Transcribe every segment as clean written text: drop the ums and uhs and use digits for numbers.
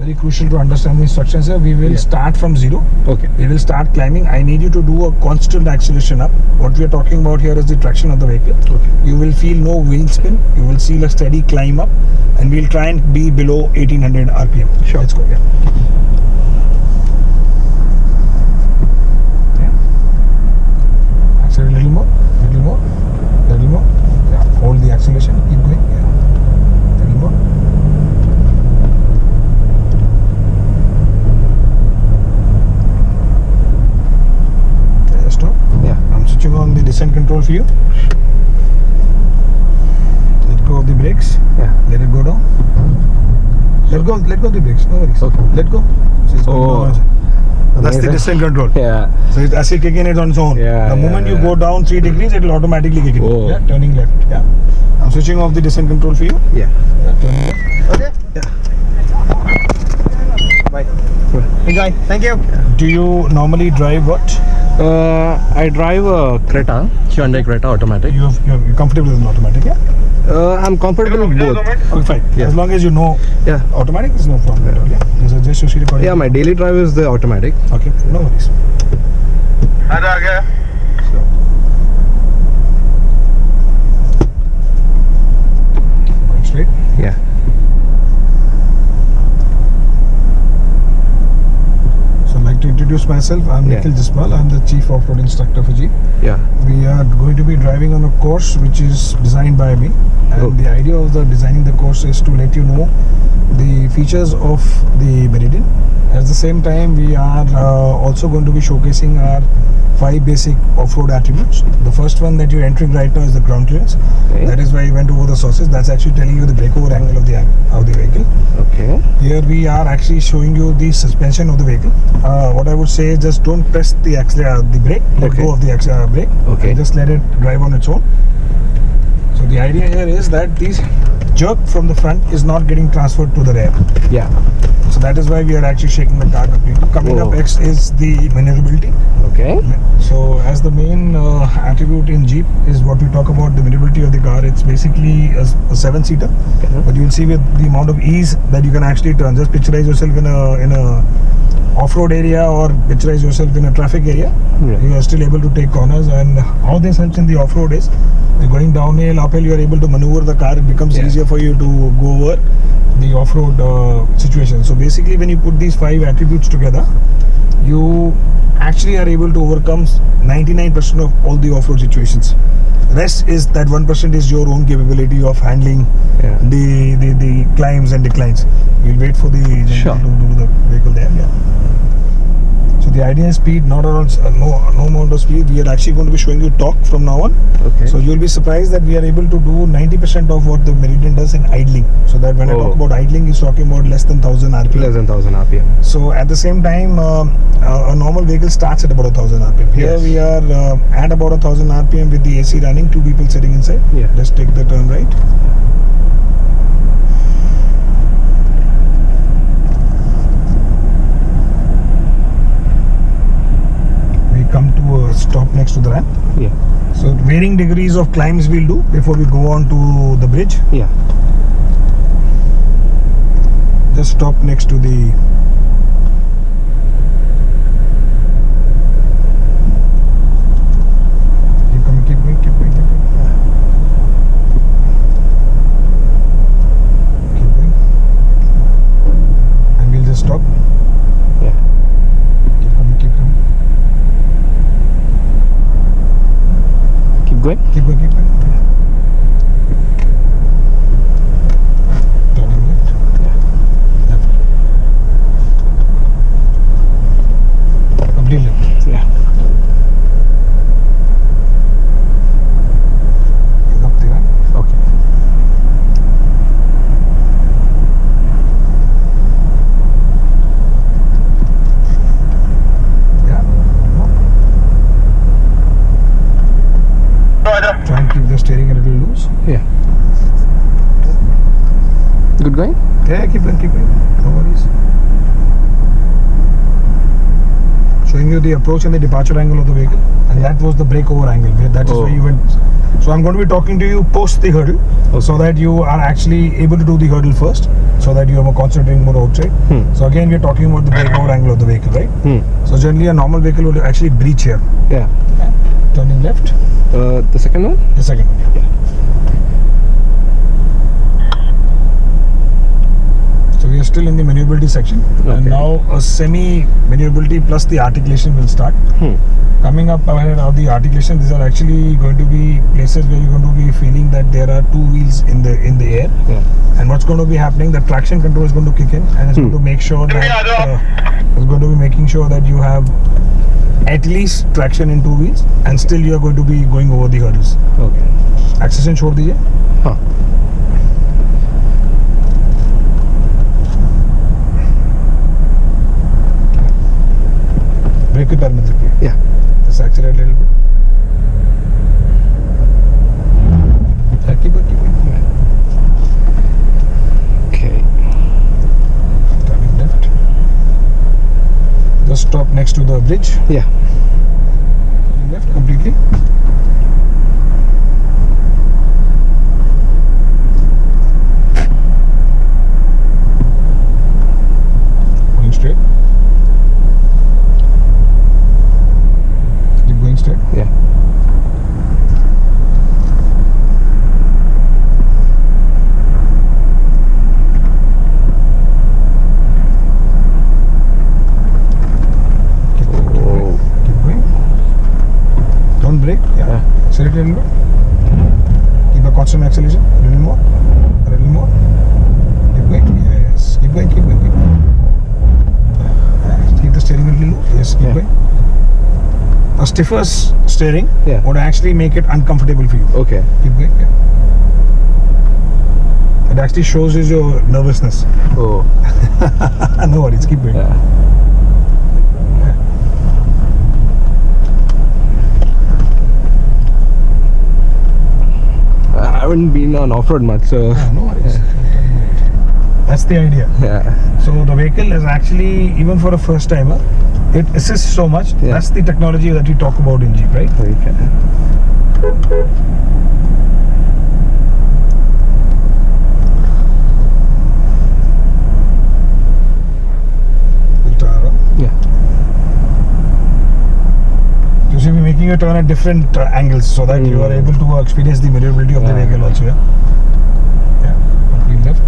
Very crucial to understand the instructions here. We will start from zero. Okay. We will start climbing. I need you to do a constant acceleration up. What we are talking about here is the traction of the vehicle. Okay. You will feel no wheel spin. You will see a steady climb up, and we'll try and be below 1800 RPM. Sure. Let's go. Yeah. Accelerate a little more, little more, little more. Yeah. Hold the acceleration. Keep going. Yeah. Little more. Stop. Yeah. I'm switching on the descent control for you. Let go of the brakes. Yeah. Let it go down. Let go of the brakes. No worries. Okay. Let go. So it's going Oh. down. That's the Amazing. descent control. Yeah. So it's as it kick in, it's on its own. Yeah, The moment yeah, you go down 3 degrees, it will automatically kick in. Oh. Yeah. Turning left. Yeah. I'm switching off the descent control for you. Yeah. Yeah. Turning left. Okay. Yeah. Bye. Enjoy. Thank you. Do you normally drive what? I drive a Creta, Hyundai Creta automatic. You're comfortable with an automatic, yeah? I'm comfortable with both. Okay, fine. Yeah. As long as you know Yeah. automatic is no problem at all, yeah? This is just recording. Yeah, my daily drive is the automatic. Okay, no worries. So. Going straight. Yeah. So I'd like to introduce myself. I'm Yeah. Nikhil Jaspal. I'm the chief off-road instructor for Jeep. Yeah. We are going to be driving on a course which is designed by me, and Oh. the idea of designing the course is to let you know the features of the Meridian. At the same time, we are also going to be showcasing our 5 basic off-road attributes. The first one that you're entering right now is the ground clearance. Okay. That is why we went over the sources. That's actually telling you the breakover angle of the vehicle. Okay. Here we are actually showing you the suspension of the vehicle. What I would say is just don't press the brake. Let Okay. go of the brake. Okay. And just let it drive on its own. So the idea here is that this jerk from the front is not getting transferred to the rear. Yeah. So that is why we are actually shaking the car completely. Coming Oh. up next is the maneuverability. Okay. So as the main attribute in Jeep is what we talk about the maneuverability of the car. It's basically a 7-seater. Okay. But you will see with the amount of ease that you can actually turn. Just picturize yourself in a off-road area or picturize yourself in a traffic area. Yeah. You are still able to take corners, and how this helps in the off-road is going downhill, uphill, you are able to maneuver the car. It becomes Yeah. easier for you to go over the off-road situation. So basically when you put these 5 attributes together, you actually are able to overcome 99% of all the off-road situations. Rest is that 1% is your own capability of handling Yeah. the climbs and declines. You'll wait for the gentleman Sure. to do the vehicle there. Yeah. So the idea is speed, not around no amount of speed. We are actually going to be showing you torque from now on. Okay. So you'll be surprised that we are able to do 90% of what the Meridian does in idling. So that when I talk about idling, he's talking about less than 1000 RPM. Less than 1000 RPM. So at the same time, a normal vehicle starts at about 1000 RPM. Here Yes. we are at about 1000 RPM with the AC running, 2 people sitting inside. Yeah. Let's take the turn right. We come to a stop next to the ramp. Yeah. So varying degrees of climbs we'll do before we go on to the bridge. Yeah. Just stop next to the keep coming, keep going, keep going, keep going. Keep going. And we'll just stop. Yeah. Keep coming, keep coming. Keep going. Keep going, keep going. Turning left. Left. Complete left. Yeah. Up the ramp. Okay. Yeah. Try and keep the steering a little loose. Yeah. Good going? Yeah, keep going, keep going. No worries. Showing you the approach and the departure angle of the vehicle, and that was the breakover angle. That is Oh. where you went. So I'm going to be talking to you post the hurdle, Okay. so that you are actually able to do the hurdle first. so that you are concentrating more outside. So again, we are talking about the breakover angle of the vehicle, right? So generally, a normal vehicle would actually breach here. Yeah. Turning left. The second one? The second one. Yeah. So we are still in the maneuverability section, and now a semi maneuverability plus the articulation will start. Coming up ahead of the articulation, these are actually going to be places where you're going to be feeling that there are two wheels in the air. Yeah. And what's going to be happening? The traction control is going to kick in, and it's going to make sure that it's going to be making sure that you have at least traction in two wheels, and still you are going to be going over the hurdles. Okay. Acceleration छोड़ दीजिए. हाँ. Brake के पैर में रखिए. Yeah. Just accelerate a little bit. Keep going. Okay. Turning left. Just stop next to the bridge. Yeah. Turning left completely. Going straight. Keep going straight. Yeah. Keep going. Don't brake. Yeah. Accelerate a little bit. Keep a constant acceleration. A little more. A little more. Keep going. Yes. Keep going. Yeah. Keep the steering wheel a little low. Yes. Keep going. A stiffer steering would actually make it uncomfortable for you. Okay. Keep going. Yeah. It actually shows you your nervousness. Oh. No worries. Keep going. Yeah. I haven't been on off-road much, so No worries. That's the idea. yeah. So the vehicle is actually, even for a first timer, it assists so much. Yeah. That's the technology that we talk about in Jeep, right? Okay. We'll turn around. Yeah. You should be making a turn at different angles so that you are able to experience the maneuverability of the vehicle also. Yeah. Yeah. Complete left.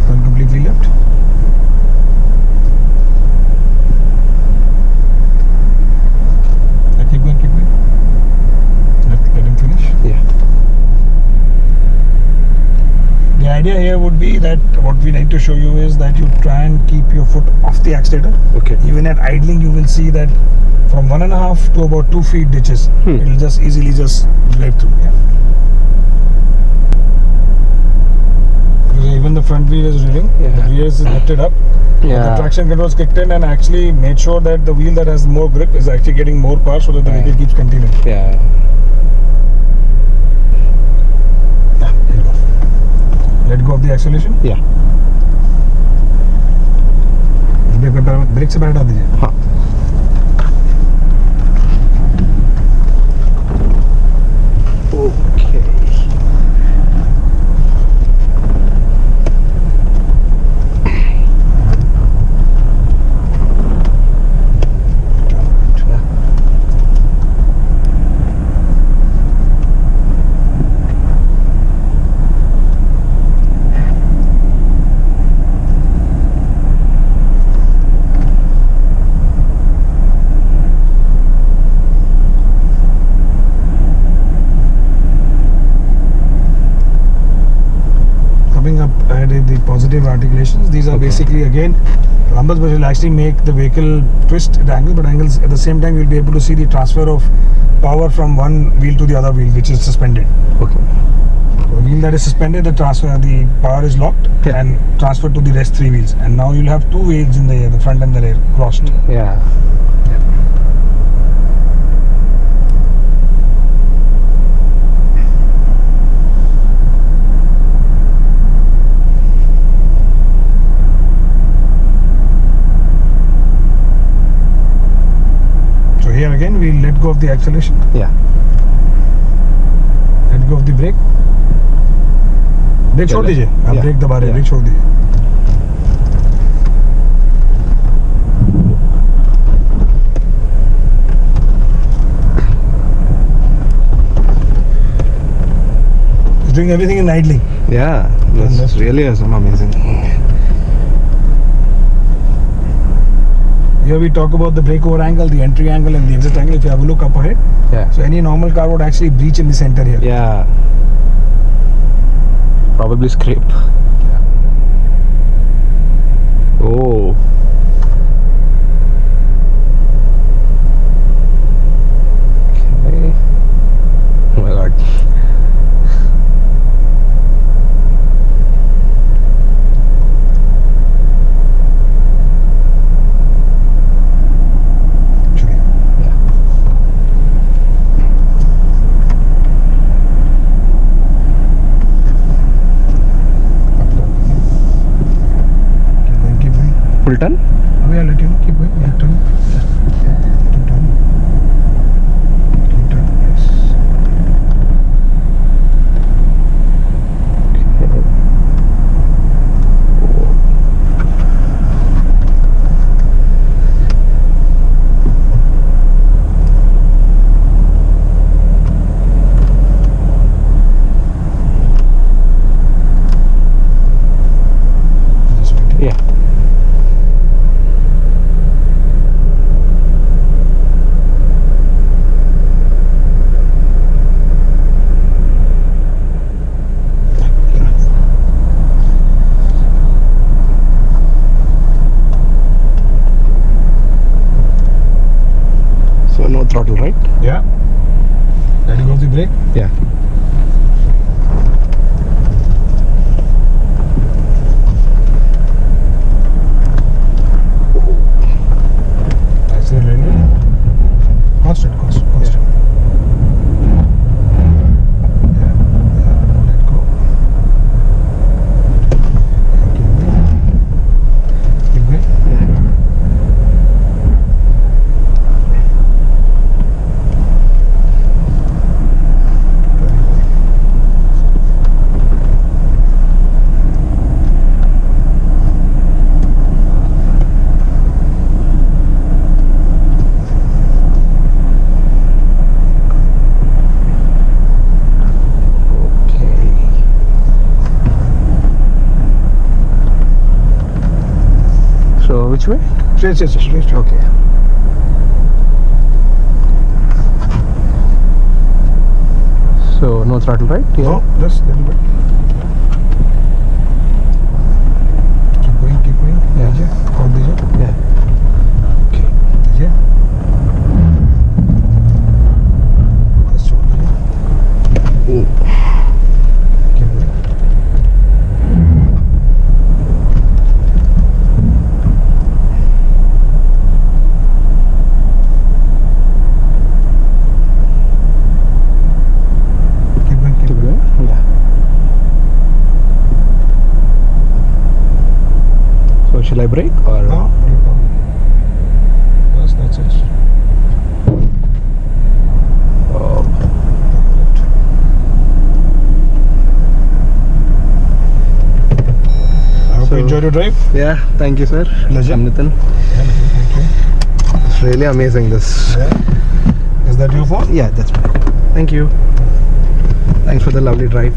Turn completely left. Yeah, keep going. Let him finish. Yeah. The idea here would be that what we need to show you is that you try and keep your foot off the accelerator. Okay. Even at idling, you will see that from 1.5 to about 2 feet ditches, it will just easily just drive through. Yeah. Because even the front wheel is reeling, the rear is lifted up. Yeah. The traction controls kicked in and actually made sure that the wheel that has more grip is actually getting more power so that the vehicle keeps continuing. Yeah. Yeah, here you go. Let go of the acceleration. Yeah. Brake से पैर हटा दीजिए. हाँ. Okay. Coming up added the positive articulations. These are basically again rumbles which will actually make the vehicle twist at angle, but angles at the same time you'll be able to see the transfer of power from one wheel to the other wheel which is suspended. Okay. The wheel that is suspended, the power is locked and transferred to the rest 3 wheels, and now you'll have 2 wheels in the air, the front and the rear crossed. Yeah. So here again we'll let go of the acceleration, Yeah. let go of the brake. Brake छोड़ दीजिए आप Yeah. Break दबा रहे हैं Yeah. Break छोड़ दीजिए He's doing everything in idling. Yeah, that's- that's really awesome, amazing. Here we talk about the brake over angle, the entry angle and the exit angle. If you have a look up ahead, Yeah. so any normal car would actually breach in the center here. Yeah. Probably scrape. Oh. Okay. Oh my god. Actually. Keep going. Full turn? Oh, yeah, let you know. Keep going. Yeah, turn. Keep turning. Keep turning. Yes. Just waiting. Yeah. So no throttle, right? Yeah. Letting go of the brake. Yeah. Accelerating. Constant. Yeah. Yeah. Let go. Keep going. So which way? Straight. Okay. So no throttle, right? Yeah. No, just little bit. Keep going. Yeah. दीजिए, और दीजिए, Yeah. Okay. दीजिए। बस छोड़ दीजिए। Oh. Keep going. Keep going. Keep going. Yeah. So shall I brake or? No, no problem. Yes, that's it. Oh. I hope So- you enjoyed your drive. Yeah. Thank you, sir. Pleasure. I'm Nithin. Thank you. It's really amazing. This. Yeah. Is that your phone? Yeah, that's right. Thank you. Thanks for the lovely drive.